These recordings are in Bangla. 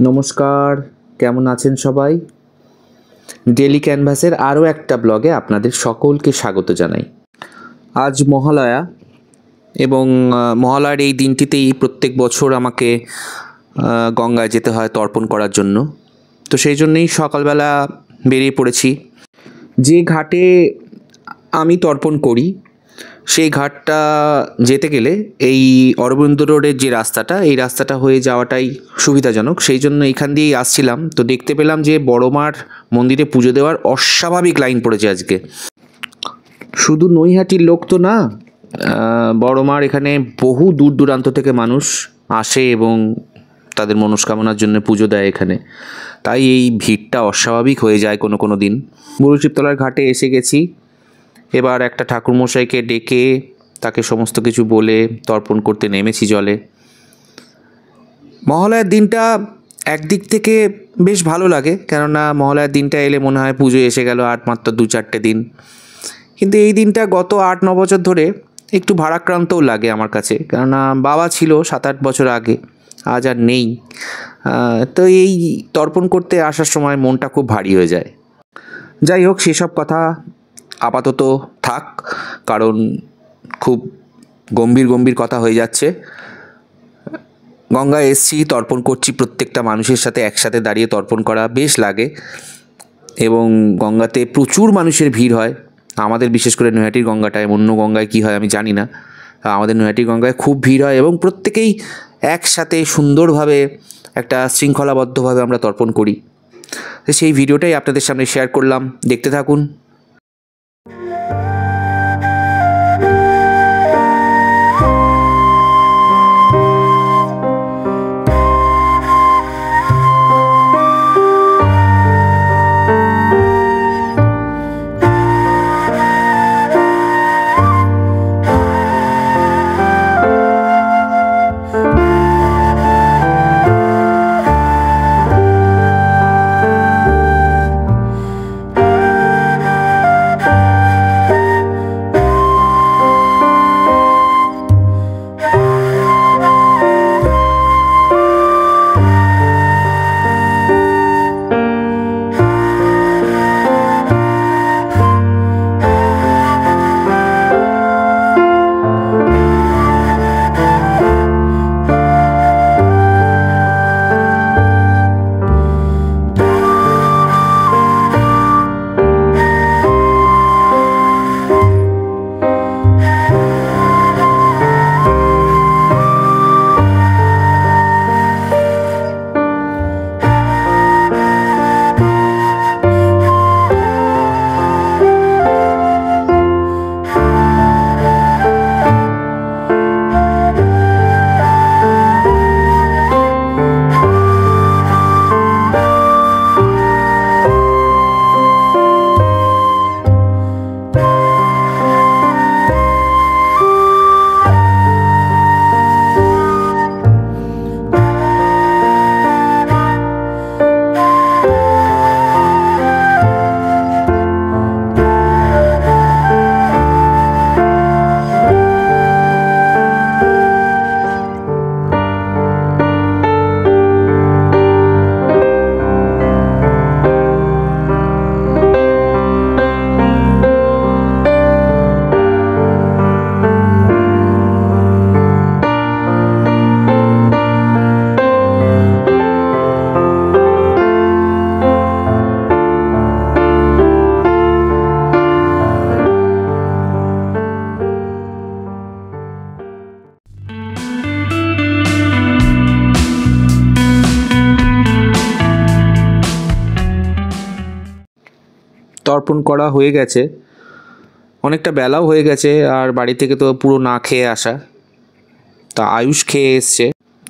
নমস্কার, কেমন আছেন সবাই? ডেলি ক্যানভাসের আরও একটা ব্লগে আপনাদের সকলকে স্বাগত জানাই। আজ মহালয়া এবং মহালয়ার এই দিনটিতেই প্রত্যেক বছর আমাকে গঙ্গায় যেতে হয় তর্পণ করার জন্য। তো সেই জন্যেই সকালবেলা বেরিয়ে পড়েছি। যে ঘাটে আমি তর্পণ করি সেই ঘাটটা যেতে গেলে এই অরবিন্দ রোডের যে রাস্তাটা, এই রাস্তাটা হয়ে যাওয়াটাই সুবিধাজনক। সেই জন্য এখান দিয়েই আসছিলাম। তো দেখতে পেলাম যে বড়মার মন্দিরে পুজো দেওয়ার অস্বাভাবিক লাইন পড়েছে আজকে। শুধু নৈহাটির লোক তো না, বড়মার এখানে বহু দূর দূরান্ত থেকে মানুষ আসে এবং তাদের মনস্কামনার জন্য পুজো দেয় এখানে। তাই এই ভিড়টা অস্বাভাবিক হয়ে যায় কোনো কোনো দিন। বুড়োশিবতলার ঘাটে এসে গেছি। এবার একটা ঠাকুরমশাইকে ডেকে তাকে সমস্ত কিছু বলে তর্পণ করতে নেমেছি জলে। মহালয়ার দিনটা একদিক থেকে বেশ ভালো লাগে, কেননা মহালয়ার দিনটা এলে মনে হয় পুজো এসে গেল, আর মাত্র 2-4টে দিন। কিন্তু এই দিনটা গত 8-9 বছর ধরে একটু ভারাক্রান্তও লাগে আমার কাছে, কেননা বাবা ছিল 7-8 বছর আগে, আজ আর নেই। তো এই তর্পণ করতে আসার সময় মনটা খুব ভারী হয়ে যায়। যাই হোক, সেসব কথা আপাতত থাক, কারণ খুব গম্ভীর গম্ভীর কথা হয়ে যাচ্ছে। গঙ্গায় এসছি, তর্পণ করছি, প্রত্যেকটা মানুষের সাথে একসাথে দাঁড়িয়ে তর্পণ করা বেশ লাগে এবং গঙ্গাতে প্রচুর মানুষের ভিড় হয়। আমাদের বিশেষ করে নৈহাটির গঙ্গাটায়, অন্য গঙ্গায় কী হয় আমি জানি না, আমাদের নৈহাটির গঙ্গায় খুব ভিড় হয় এবং প্রত্যেকেই একসাথে সুন্দরভাবে একটা শৃঙ্খলাবদ্ধভাবে আমরা তর্পণ করি। সেই ভিডিওটাই আপনাদের সামনে শেয়ার করলাম, দেখতে থাকুন। তর্পণ করা হয়ে গেছে, অনেকটা বেলাও হয়ে গেছে, আর বাড়ি থেকে তো পুরো না খেয়ে আসা, তা আয়ুষ খেয়ে এসছে।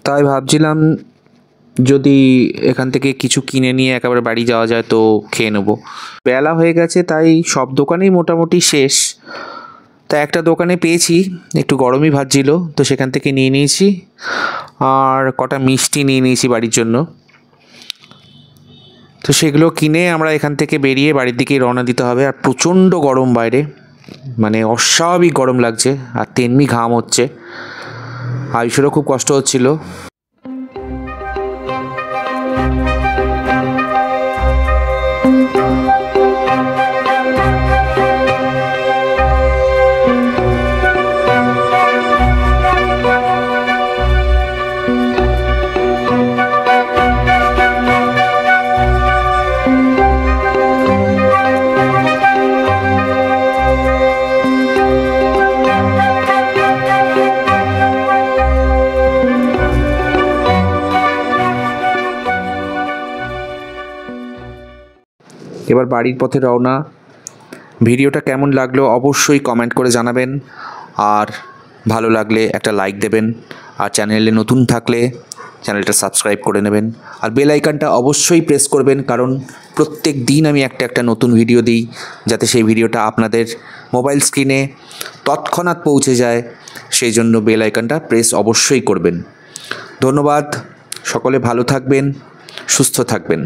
তাই ভাবছিলাম যদি এখান থেকে কিছু কিনে নিয়ে একেবারে বাড়ি যাওয়া যায় তো খেয়ে নেবো। বেলা হয়ে গেছে, তাই সব দোকানেই মোটামুটি শেষ। তা একটা দোকানে পেয়েছি, একটু গরমই ভাজছিল, তো সেখান থেকে নিয়ে নিয়েছি, আর কটা মিষ্টি নিয়ে নিয়েছি বাড়ির জন্য। তো সেগুলো কিনে আমরা এখান থেকে বেরিয়ে বাড়ির দিকে রওনা দিতে হবে। আর প্রচণ্ড গরম বাইরে, মানে অস্বাভাবিক গরম লাগছে, আর তেমনি ঘাম হচ্ছে। আয়ুষেরও খুব কষ্ট হচ্ছিল। এবার বাড়ির পথে রওনা। ভিডিওটা কেমন লাগলো অবশ্যই কমেন্ট করে জানাবেন, আর ভালো লাগলে একটা লাইক দেবেন, আর চ্যানেলে নতুন থাকলে চ্যানেলটা সাবস্ক্রাইব করে নেবেন, আর বেল আইকনটা অবশ্যই প্রেস করবেন, কারণ প্রত্যেক দিন আমি একটা নতুন ভিডিও দিই, যাতে সেই ভিডিওটা আপনাদের মোবাইল স্ক্রিনে তৎক্ষণাৎ পৌঁছে যায়। সেই জন্য বেল আইকনটা প্রেস অবশ্যই করবেন। ধন্যবাদ, সকলে ভালো থাকবেন, সুস্থ থাকবেন।